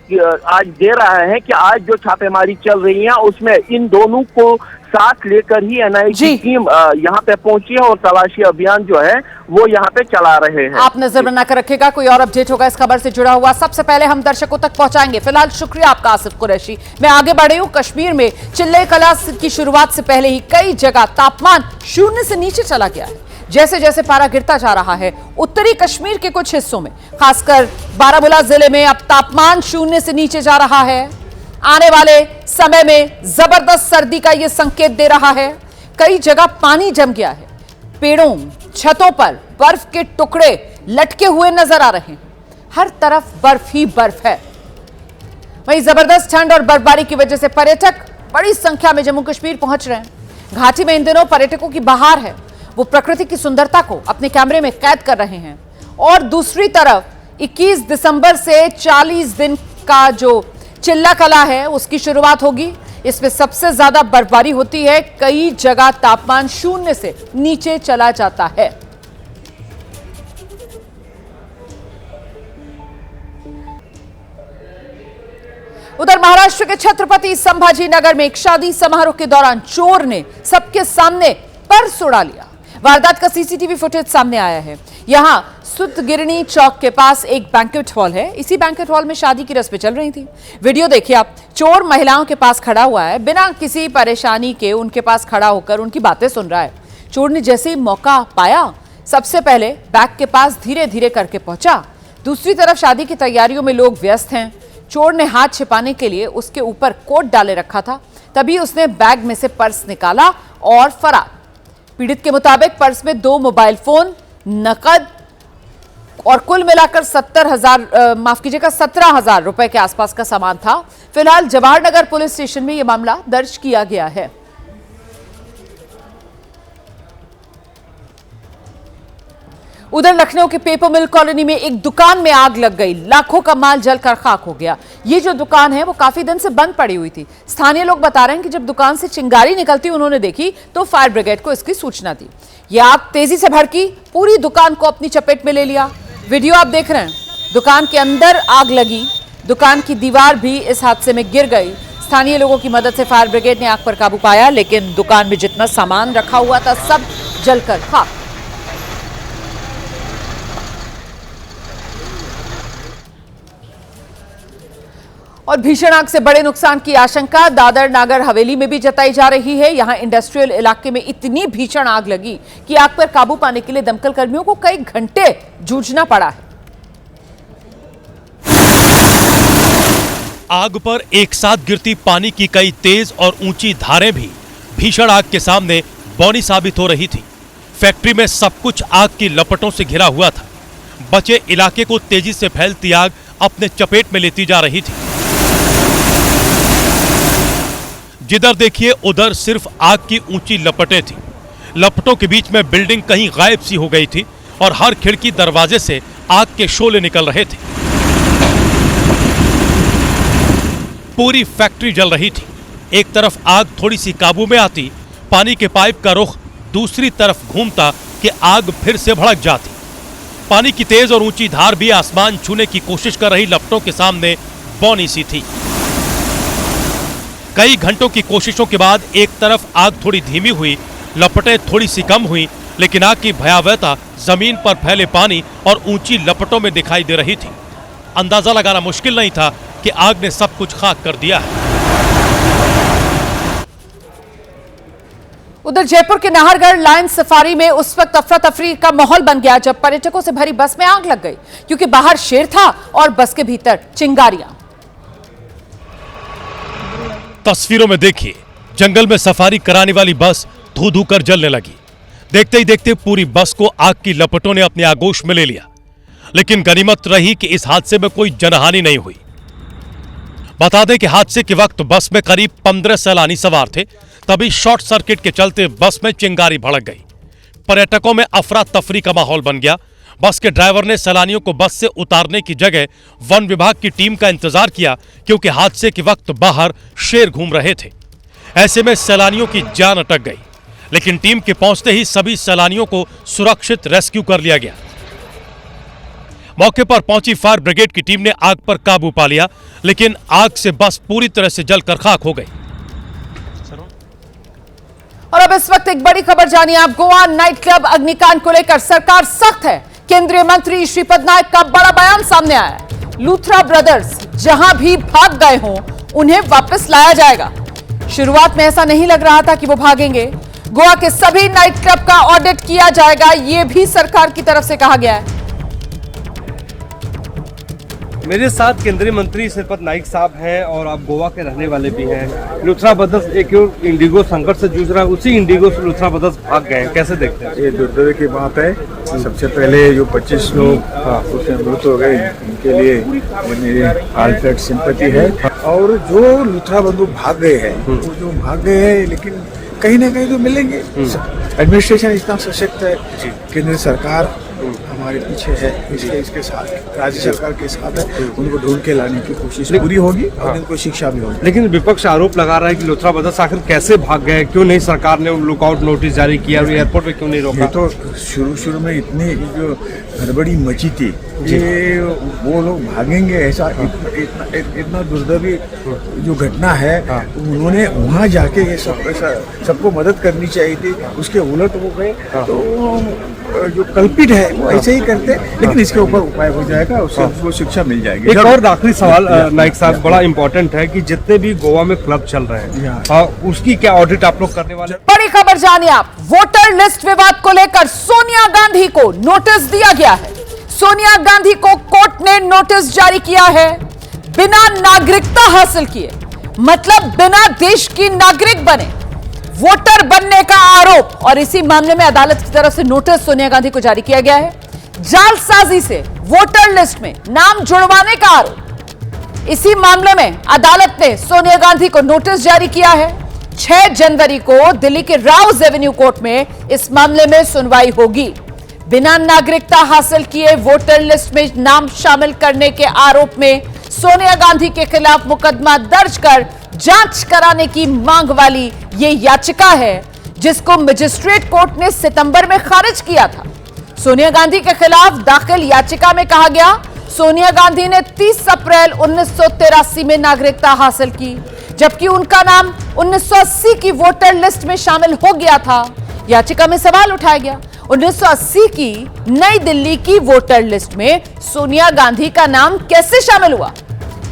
आज दे रहा है कि आज जो छापेमारी चल रही है उसमें इन दोनों को साथ लेकर ही एनआईए की टीम यहाँ पे पहुंची है और तलाशी अभियान जो है वो यहाँ पे चला रहे हैं। आप नजर बनाकर रखिएगा, कोई और अपडेट होगा इस खबर से जुड़ा हुआ सबसे पहले हम दर्शकों तक पहुंचाएंगे। फिलहाल शुक्रिया आपका आसिफ कुरैशी। मैं आगे बढ़ी हूँ। कश्मीर में चिल्ले कला की शुरुआत से पहले ही कई जगह तापमान 0 से नीचे चला गया है। जैसे जैसे पारा गिरता जा रहा है, उत्तरी कश्मीर के कुछ हिस्सों में, खासकर बारामूला जिले में अब तापमान 0 से नीचे जा रहा है। आने वाले समय में जबरदस्त सर्दी का यह संकेत दे रहा है। कई जगह पानी जम गया है, पेड़ों, छतों पर बर्फ के टुकड़े लटके हुए नजर आ रहे हैं। हर तरफ बर्फ ही बर्फ है। वहीं जबरदस्त ठंड और बर्फबारी की वजह से पर्यटक बड़ी संख्या में जम्मू कश्मीर पहुंच रहे हैं। घाटी में इन दिनों पर्यटकों की बहार है। वो प्रकृति की सुंदरता को अपने कैमरे में कैद कर रहे हैं। और दूसरी तरफ 21 दिसंबर से 40 दिन का जो चिल्ला कला है उसकी शुरुआत होगी। इसमें सबसे ज्यादा बर्फबारी होती है। कई जगह तापमान 0 से नीचे चला जाता है। उधर महाराष्ट्र के छत्रपति संभाजी नगर में एक शादी समारोह के दौरान चोर ने सबके सामने पर्स उड़ा लिया। वारदात का सीसीटीवी फुटेज सामने आया है। यहां सुतगिरनी चौक के पास एक बैंक्वेट हॉल है। इसी बैंक्वेट हॉल में शादी की रस्में चल रही थी। वीडियो देखिए आप। चोर महिलाओं के पास खड़ा हुआ है, बिना किसी परेशानी के उनके पास खड़ा होकर उनकी बातें सुन रहा है। चोर ने जैसे ही मौका पाया, सबसे पहले बैग के पास धीरे धीरे करके पहुंचा। दूसरी तरफ शादी की तैयारियों में लोग व्यस्त हैं। चोर ने हाथ छिपाने के लिए उसके ऊपर कोट डाले रखा था। तभी उसने बैग में से पर्स निकाला और फरार। पीड़ित के मुताबिक पर्स में 2 मोबाइल फोन, नकद और कुल मिलाकर 17,000 रुपए के आसपास का सामान था। फिलहाल जवाहरनगर पुलिस स्टेशन में यह मामला दर्ज किया गया है। उधर लखनऊ के पेपर मिल कॉलोनी में एक दुकान में आग लग गई, लाखों का माल जलकर खाक हो गया। ये जो दुकान है वो काफी दिन से बंद पड़ी हुई थी। स्थानीय लोग बता रहे हैं कि जब दुकान से चिंगारी निकलती उन्होंने देखी तो फायर ब्रिगेड को इसकी सूचना दी। ये आग तेजी से भड़की, पूरी दुकान को अपनी चपेट में ले लिया। वीडियो आप देख रहे हैं, दुकान के अंदर आग लगी, दुकान की दीवार भी इस हादसे में गिर गई। स्थानीय लोगों की मदद से फायर ब्रिगेड ने आग पर काबू पाया, लेकिन दुकान में जितना सामान रखा हुआ था सब जलकर खाक। और भीषण आग से बड़े नुकसान की आशंका दादर नागर हवेली में भी जताई जा रही है। यहां इंडस्ट्रियल इलाके में इतनी भीषण आग लगी कि आग पर काबू पाने के लिए दमकल कर्मियों को कई घंटे जूझना पड़ा है। आग पर एक साथ गिरती पानी की कई तेज और ऊंची धारें भी भीषण आग के सामने बौनी साबित हो रही थी। फैक्ट्री में सब कुछ आग की लपटों से घिरा हुआ था। बचे इलाके को तेजी से फैलती आग अपने चपेट में लेती जा रही थी। जिधर देखिए उधर सिर्फ आग की ऊंची लपटें थी। लपटों के बीच में बिल्डिंग कहीं गायब सी हो गई थी और हर खिड़की दरवाजे से आग के शोले निकल रहे थे। पूरी फैक्ट्री जल रही थी। एक तरफ आग थोड़ी सी काबू में आती, पानी के पाइप का रुख दूसरी तरफ घूमता कि आग फिर से भड़क जाती। पानी की तेज और ऊंची धार भी आसमान छूने की कोशिश कर रही लपटों के सामने बौनी सी थी। कई घंटों की कोशिशों के बाद एक तरफ आग थोड़ी धीमी हुई, लपटें थोड़ी सी कम हुई, लेकिन आग की भयावहता जमीन पर फैले पानी और ऊंची लपटों में दिखाई दे रही थी। अंदाजा लगाना मुश्किल नहीं था कि आग ने सब कुछ खाक कर दिया है। उधर जयपुर के नाहरगढ़ लायन सफारी में उस वक्त अफरा तफरी का माहौल बन गया जब पर्यटकों से भरी बस में आग लग गई, क्योंकि बाहर शेर था और बस के भीतर चिंगारियां। तस्वीरों में देखिए, जंगल में सफारी कराने वाली बस धू धू कर जलने लगी। देखते ही देखते पूरी बस को आग की लपटों ने अपने आगोश में ले लिया। लेकिन गनीमत रही कि इस हादसे में कोई जनहानि नहीं हुई। बता दें कि हादसे के वक्त बस में करीब 15 सैलानी सवार थे। तभी शॉर्ट सर्किट के चलते बस में चिंगारी भड़क गई। पर्यटकों में अफरा तफरी का माहौल बन गया। बस के ड्राइवर ने सैलानियों को बस से उतारने की जगह वन विभाग की टीम का इंतजार किया, क्योंकि हादसे के वक्त बाहर शेर घूम रहे थे। ऐसे में सैलानियों की जान अटक गई, लेकिन टीम के पहुंचते ही सभी सैलानियों को सुरक्षित रेस्क्यू कर लिया गया। मौके पर पहुंची फायर ब्रिगेड की टीम ने आग पर काबू पा लिया, लेकिन आग से बस पूरी तरह से जलकर खाक हो गई। और अब इस वक्त एक बड़ी खबर जानिए आप। गोवा नाइट क्लब अग्निकांड को लेकर सरकार सख्त है। केंद्रीय मंत्री श्रीपद नायक का बड़ा बयान सामने आया है। लूथरा ब्रदर्स जहां भी भाग गए हों उन्हें वापस लाया जाएगा। शुरुआत में ऐसा नहीं लग रहा था कि वो भागेंगे। गोवा के सभी नाइट क्लब का ऑडिट किया जाएगा, यह भी सरकार की तरफ से कहा गया है। मेरे साथ केंद्रीय मंत्री श्रीपद नाइक साहब हैं और आप गोवा के रहने वाले भी हैं। लूथरा ब्रदर्स एक इंडिगो संकट से जूझ रहा है, उसी इंडिगो से लूथरा ब्रदर्स भाग गए हैं, कैसे देखते हैं? ये दुर्दैव की बात है। सबसे पहले जो 25 लोग उसमें मृत हो गए, उनके लिए मेरी हार्टफेल्ट सिंपैथी है। और जो लूथरा बंधु भाग गए हैं, वो जो भाग गए हैं, लेकिन कहीं ना कहीं तो मिलेंगे। एडमिनिस्ट्रेशन इतना सशक्त है, केंद्र सरकार हमारे पीछे है, इसके साथ राज्य सरकार के साथ है। उनको ढूंढ के लाने की कोशिश पूरी होगी और इनको शिक्षा भी होगी। लेकिन विपक्ष आरोप लगा रहा है कि लूथरा ब्रदर्स आखिर कैसे भाग गए, क्यों नहीं सरकार ने लुकआउट नोटिस जारी किया और एयरपोर्ट पे क्यों नहीं रोका? ये तो शुरू में इतनी जो हड़बड़ी मची थी, ये वो लोग भागेंगे ऐसा इतना दुर्दैवी जो घटना है, उन्होंने वहाँ जाके ये सबको मदद करनी चाहिए थी, उसके उलट वो गए। तो जो कल्पित है वो ऐसे ही करते, लेकिन इसके ऊपर उपाय हो जाएगा, उसको शिक्षा मिल जाएगी। एक और आखिरी सवाल नाइक साहब, बड़ा इंपॉर्टेंट है कि जितने भी गोवा में क्लब चल रहे हैं उसकी क्या ऑडिट आप लोग करने वाले? बड़ी खबर जानिए आप। वोटर लिस्ट विवाद को लेकर सोनिया गांधी को नोटिस दिया गया है। सोनिया गांधी को कोर्ट ने नोटिस जारी किया है। बिना नागरिकता हासिल किए, मतलब बिना देश की नागरिक बने, वोटर बनने का आरोप, और इसी मामले में अदालत की तरफ से नोटिस सोनिया गांधी को जारी किया गया है। जालसाजी से वोटर लिस्ट में नाम जुड़वाने का आरोप, इसी मामले में अदालत ने सोनिया गांधी को नोटिस जारी किया है। 6 जनवरी को दिल्ली के राउज एवेन्यू कोर्ट में इस मामले में सुनवाई होगी। बिना नागरिकता हासिल किए वोटर लिस्ट में नाम शामिल करने के आरोप में सोनिया गांधी के खिलाफ मुकदमा दर्ज कर जांच कराने की मांग वाली ये याचिका है, जिसको मजिस्ट्रेट कोर्ट ने सितंबर में खारिज किया था। सोनिया गांधी के खिलाफ दाखिल याचिका में कहा गया, सोनिया गांधी ने 30 अप्रैल 1983 में नागरिकता हासिल की, जबकि उनका नाम 1980 की वोटर लिस्ट में शामिल हो गया था। याचिका में सवाल उठाया गया, 1980 की नई दिल्ली की वोटर लिस्ट में सोनिया गांधी का नाम कैसे शामिल हुआ।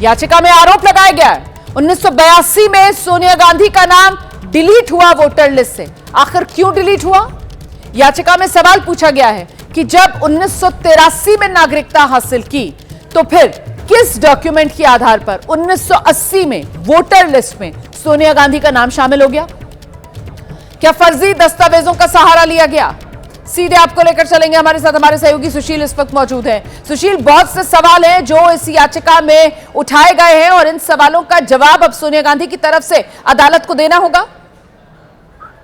याचिका में आरोप लगाया गया है 1982 में सोनिया गांधी का नाम डिलीट हुआ वोटर लिस्ट से। आखिर क्यों डिलीट हुआ? याचिका में सवाल पूछा गया है कि जब 1983 में नागरिकता हासिल की तो फिर किस डॉक्यूमेंट के आधार पर 1980 में वोटर लिस्ट में सोनिया गांधी का नाम शामिल हो गया? क्या फर्जी दस्तावेजों का सहारा लिया गया? सीधे आपको लेकर चलेंगे, हमारे साथ हमारे सहयोगी सुशील इस वक्त मौजूद हैं। सुशील, बहुत से सवाल हैं जो इस याचिका में उठाए गए हैं और इन सवालों का जवाब अब सोनिया गांधी की तरफ से अदालत को देना होगा।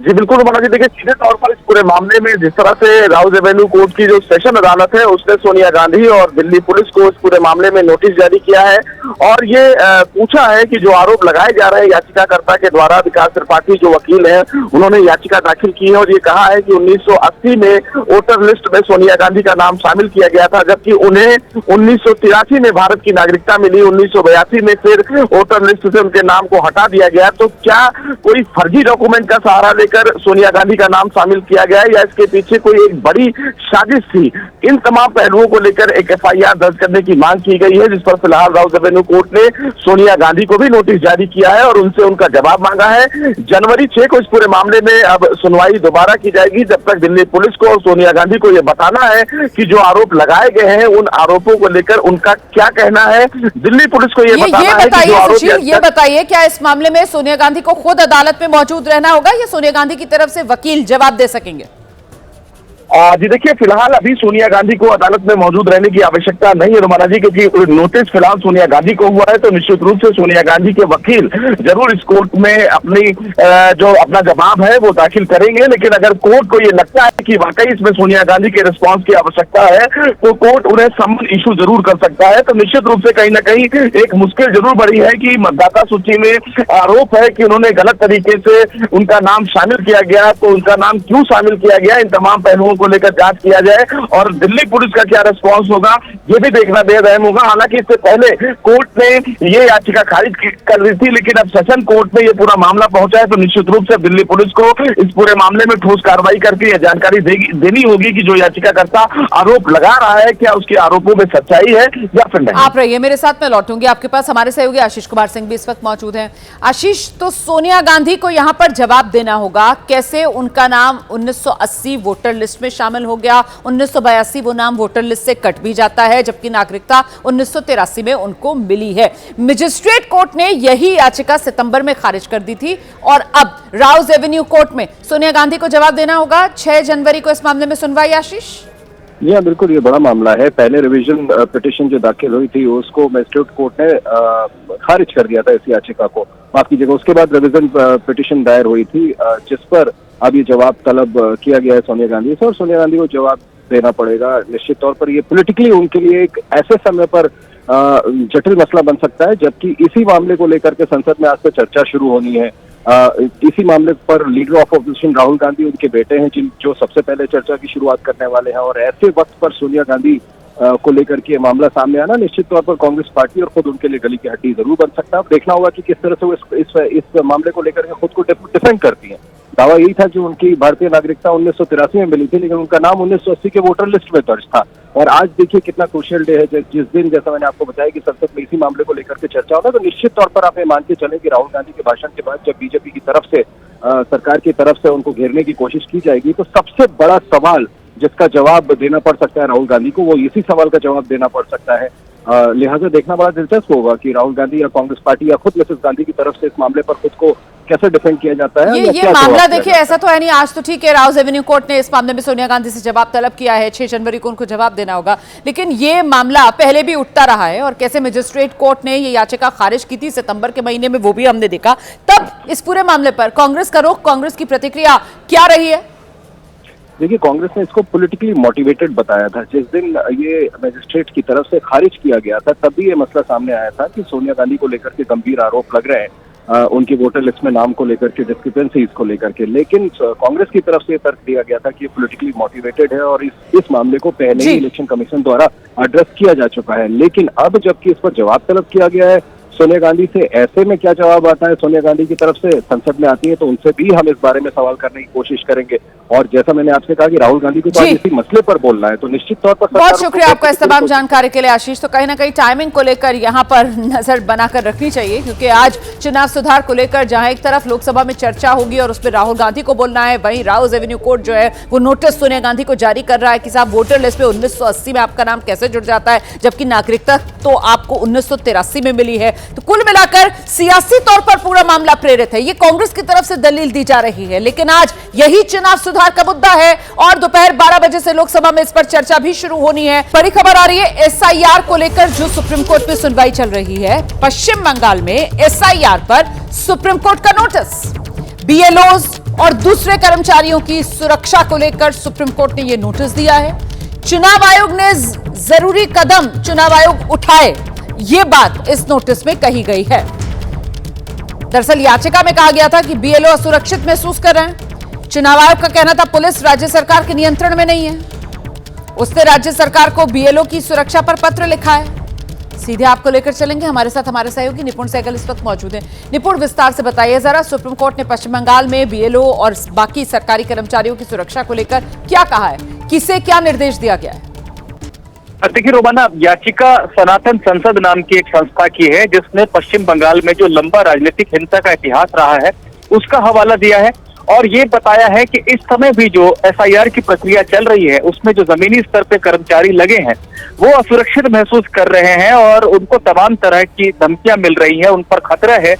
जी बिल्कुल रुमाना जी, देखिए सीधे तौर पर इस पूरे मामले में जिस तरह से राउज एवेन्यू कोर्ट की जो सेशन अदालत है उसने सोनिया गांधी और दिल्ली पुलिस को इस पूरे मामले में नोटिस जारी किया है और ये पूछा है कि जो आरोप लगाए जा रहे हैं याचिकाकर्ता के द्वारा, विकास त्रिपाठी जो वकील हैं उन्होंने याचिका दाखिल की है और ये कहा है कि 1980 में वोटर लिस्ट में सोनिया गांधी का नाम शामिल किया गया था, जबकि उन्हें 1983 में भारत की नागरिकता मिली, 1982 में फिर वोटर लिस्ट से उनके नाम को हटा दिया गया। तो क्या कोई फर्जी डॉक्यूमेंट का सहारा लेकर सोनिया गांधी का नाम शामिल किया गया है या इसके पीछे कोई एक बड़ी साजिश थी? इन तमाम पहलुओं को लेकर एक FIR दर्ज करने की मांग की गई है, जिस पर फिलहाल राउज एवेन्यू कोर्ट ने सोनिया गांधी को भी नोटिस जारी किया है और उनसे उनका जवाब मांगा है। जनवरी 6 को इस पूरे मामले में अब सुनवाई दोबारा की जाएगी, जब तक दिल्ली पुलिस को और सोनिया गांधी को यह बताना है कि जो आरोप लगाए गए हैं उन आरोपों को लेकर उनका क्या कहना है। दिल्ली पुलिस को यह बताना है कि जो आरोप, ये बताइए क्या इस मामले में सोनिया गांधी को खुद अदालत में मौजूद रहना होगा या सोनिया गांधी की तरफ से वकील जवाब दे सकेंगे? जी देखिए, फिलहाल अभी सोनिया गांधी को अदालत में मौजूद रहने की आवश्यकता नहीं है रुमाना जी, क्योंकि नोटिस फिलहाल सोनिया गांधी को हुआ है तो निश्चित रूप से सोनिया गांधी के वकील जरूर इस कोर्ट में अपना जवाब है वो दाखिल करेंगे। लेकिन अगर कोर्ट को ये लगता है कि वाकई इसमें सोनिया गांधी के रिस्पॉन्स की आवश्यकता है तो कोर्ट उन्हें समन इशू जरूर कर सकता है। तो निश्चित रूप से कहीं ना कहीं एक मुश्किल जरूर बढ़ी है कि मतदाता सूची में आरोप है कि उन्होंने गलत तरीके से उनका नाम शामिल किया गया, तो उनका नाम क्यों शामिल किया गया, इन तमाम पहलुओं को लेकर जांच किया जाए और दिल्ली पुलिस का क्या रिस्पांस होगा ये भी देखना बेहद अहम होगा। हालांकि इससे पहले कोर्ट ने ये याचिका खारिज कर दी थी, लेकिन अब सेशन कोर्ट में ये पूरा मामला पहुंचा है तो निश्चित रूप से दिल्ली पुलिस को इस पूरे मामले में ठोस कार्रवाई करके यह जानकारी देनी होगी कि जो याचिकाकर्ता आरोप लगा रहा है क्या उसके आरोपों में सच्चाई है या फिर नहीं। आप रहिए मेरे साथ, मैं लौटूंगी आपके पास। हमारे सहयोगी आशीष कुमार सिंह भी इस वक्त मौजूद हैं। आशीष, तो सोनिया गांधी को यहां पर जवाब देना होगा, कैसे उनका नाम 1980 वोटर लिस्ट में शामिल हो गया, 1982 वो नाम वोटर लिस्ट से कट भी जाता है, जबकि नागरिकता 1983 में उनको मिली है। मजिस्ट्रेट कोर्ट ने यही याचिका सितंबर में खारिज कर दी थी और अब राउज एवेन्यू कोर्ट में सोनिया गांधी को जवाब देना होगा। 6 जनवरी को इस मामले में सुनवाई। आशीष, जी हाँ बिल्कुल, ये बड़ा मामला है। पहले रिवीजन पिटीशन जो दाखिल हुई थी उसको मजिस्ट्रेट कोर्ट ने खारिज कर दिया था इस याचिका को, माफ कीजिएगा। उसके बाद रिवीजन पिटीशन दायर हुई थी जिस पर अब ये जवाब तलब किया गया है सोनिया गांधी से और सोनिया गांधी को जवाब देना पड़ेगा। निश्चित तौर पर ये पॉलिटिकली उनके लिए एक ऐसे समय पर जटिल मसला बन सकता है, जबकि इसी मामले को लेकर के संसद में आज से चर्चा शुरू होनी है। इसी मामले पर leader of opposition Rahul Gandhi उनके बेटे हैं जो सबसे पहले चर्चा की शुरुआत करने वाले हैं और ऐसे वक्त पर सोनिया गांधी को लेकर के मामला सामने आना निश्चित तौर पर कांग्रेस पार्टी और खुद उनके लिए गली की हड्डी जरूर बन सकता है। अब देखना होगा कि किस तरह से वो इस मामले को लेकर के खुद को डिफेंड करती है। दावा यही था कि उनकी भारतीय नागरिकता 1983 में मिली थी, लेकिन उनका नाम 1980 के वोटर लिस्ट में दर्ज था। और आज देखिए कितना क्रूशियल डे है, जिस दिन जैसा मैंने आपको बताया कि संसद में इसी मामले को लेकर के चर्चा होगा, तो निश्चित तौर पर आप ये मान के चलें कि राहुल गांधी के भाषण के बाद जब बीजेपी की तरफ से सरकार की तरफ से उनको घेरने की कोशिश की जाएगी तो सबसे बड़ा सवाल जिसका जवाब देना पड़ सकता है राहुल गांधी को, वो इसी सवाल का जवाब देना पड़ सकता है। लिहाजा देखना बड़ा दिलचस्प होगा कि राहुल गांधी या कांग्रेस पार्टी या खुद मिसेस गांधी की तरफ से इस मामले पर खुद को कैसे डिफेंड किया जाता है। ये मामला देखिए ऐसा तो है नहीं, आज तो ठीक है राउज एवेन्यू कोर्ट ने इस मामले में सोनिया गांधी से जवाब तलब किया है, 6 जनवरी को उनको जवाब देना होगा, लेकिन ये मामला पहले भी उठता रहा है और कैसे मजिस्ट्रेट कोर्ट ने ये याचिका खारिज की थी सितंबर के महीने में, वो भी हमने देखा। तब इस पूरे मामले पर कांग्रेस का रुख, कांग्रेस की प्रतिक्रिया क्या रही है? देखिए, कांग्रेस ने इसको पॉलिटिकली मोटिवेटेड बताया था। जिस दिन ये मजिस्ट्रेट की तरफ से खारिज किया गया था, तब भी ये मसला सामने आया था कि सोनिया गांधी को लेकर के गंभीर आरोप लग रहे हैं, उनकी वोटर लिस्ट में नाम को लेकर के, डिस्क्रिपेंसीज को लेकर के। लेकिन कांग्रेस की तरफ से तर्क दिया गया था कि ये पॉलिटिकली मोटिवेटेड है और इस मामले को पहले ही इलेक्शन कमीशन द्वारा एड्रेस किया जा चुका है। लेकिन अब जबकि इस पर जवाब तलब किया गया है सोनिया गांधी से, ऐसे में क्या जवाब आता है सोनिया गांधी की तरफ से, संसद में आती है तो उनसे भी हम इस बारे में सवाल करने की कोशिश करेंगे। और जैसा मैंने आपसे कहा कि राहुल गांधी को तो इसी मसले पर बोलना है, तो निश्चित तौर पर बहुत शुक्रिया आपका इस तमाम जानकारी के लिए आशीष। तो कहीं ना कहीं टाइमिंग को लेकर यहाँ पर नजर बनाकर रखनी चाहिए, क्योंकि आज चुनाव सुधार को लेकर जहां एक तरफ लोकसभा में चर्चा होगी और उसमें राहुल गांधी को बोलना है, वहीं राउज एवेन्यू कोर्ट जो है वो नोटिस सोनिया गांधी को जारी कर रहा है कि साहब वोटर लिस्ट में 1980 में आपका नाम कैसे जुड़ जाता है, जबकि नागरिकता तो आपको 1983 में मिली है। तो कुल मिलाकर सियासी तौर पर पूरा मामला प्रेरित है, ये कांग्रेस की तरफ से दलील दी जा रही है। लेकिन आज यही चुनाव सुधार का मुद्दा है और दोपहर 12 बजे से लोकसभा में इस पर चर्चा भी शुरू होनी है। बड़ी खबर आ रही है एसआईआर को लेकर, जो सुप्रीम कोर्ट में सुनवाई चल रही है। पश्चिम बंगाल में एसआईआर पर सुप्रीम कोर्ट का नोटिस, बीएलओज और दूसरे कर्मचारियों की सुरक्षा को लेकर सुप्रीम कोर्ट ने यह नोटिस दिया है। चुनाव आयोग ने जरूरी कदम चुनाव आयोग उठाए, ये बात इस नोटिस में कही गई है। दरअसल याचिका में कहा गया था कि बीएलओ असुरक्षित महसूस कर रहे हैं। चुनाव आयोग का कहना था पुलिस राज्य सरकार के नियंत्रण में नहीं है। उसने राज्य सरकार को बीएलओ की सुरक्षा पर पत्र लिखा है। सीधे आपको लेकर चलेंगे, हमारे साथ हमारे सहयोगी निपुण सहगल इस वक्त मौजूद हैं। निपुण, विस्तार से बताइए जरा, सुप्रीम कोर्ट ने पश्चिम बंगाल में बीएलओ और बाकी सरकारी कर्मचारियों की सुरक्षा को लेकर क्या कहा है, किसे क्या निर्देश दिया गया है? देखिए रोमाना, याचिका सनातन संसद नाम की एक संस्था की है, जिसने पश्चिम बंगाल में जो लंबा राजनीतिक हिंसा का इतिहास रहा है उसका हवाला दिया है और ये बताया है कि इस समय भी जो एसआईआर की प्रक्रिया चल रही है उसमें जो जमीनी स्तर पे कर्मचारी लगे हैं वो असुरक्षित महसूस कर रहे हैं और उनको तमाम तरह की धमकियां मिल रही है, उन पर खतरा है।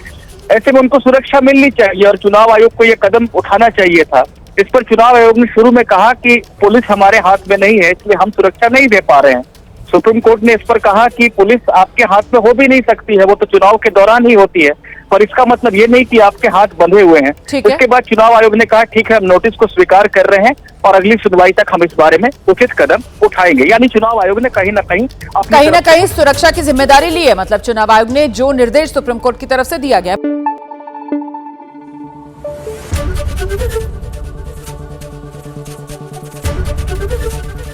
ऐसे में उनको सुरक्षा मिलनी चाहिए और चुनाव आयोग को ये कदम उठाना चाहिए था। इस पर चुनाव आयोग ने शुरू में कहा कि पुलिस हमारे हाथ में नहीं है, इसलिए हम सुरक्षा नहीं दे पा रहे हैं। सुप्रीम कोर्ट ने इस पर कहा कि पुलिस आपके हाथ में हो भी नहीं सकती है, वो तो चुनाव के दौरान ही होती है, पर इसका मतलब ये नहीं कि आपके हाथ बंधे हुए हैं। उसके बाद चुनाव आयोग ने कहा ठीक है, हम नोटिस को स्वीकार कर रहे हैं और अगली सुनवाई तक हम इस बारे में उचित कदम उठाएंगे। यानी चुनाव आयोग ने कहीं ना कहीं सुरक्षा की जिम्मेदारी ली है। मतलब चुनाव आयोग ने जो निर्देश सुप्रीम कोर्ट की तरफ से दिया गया।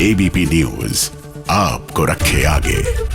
एबीपी न्यूज आपको रखे आगे।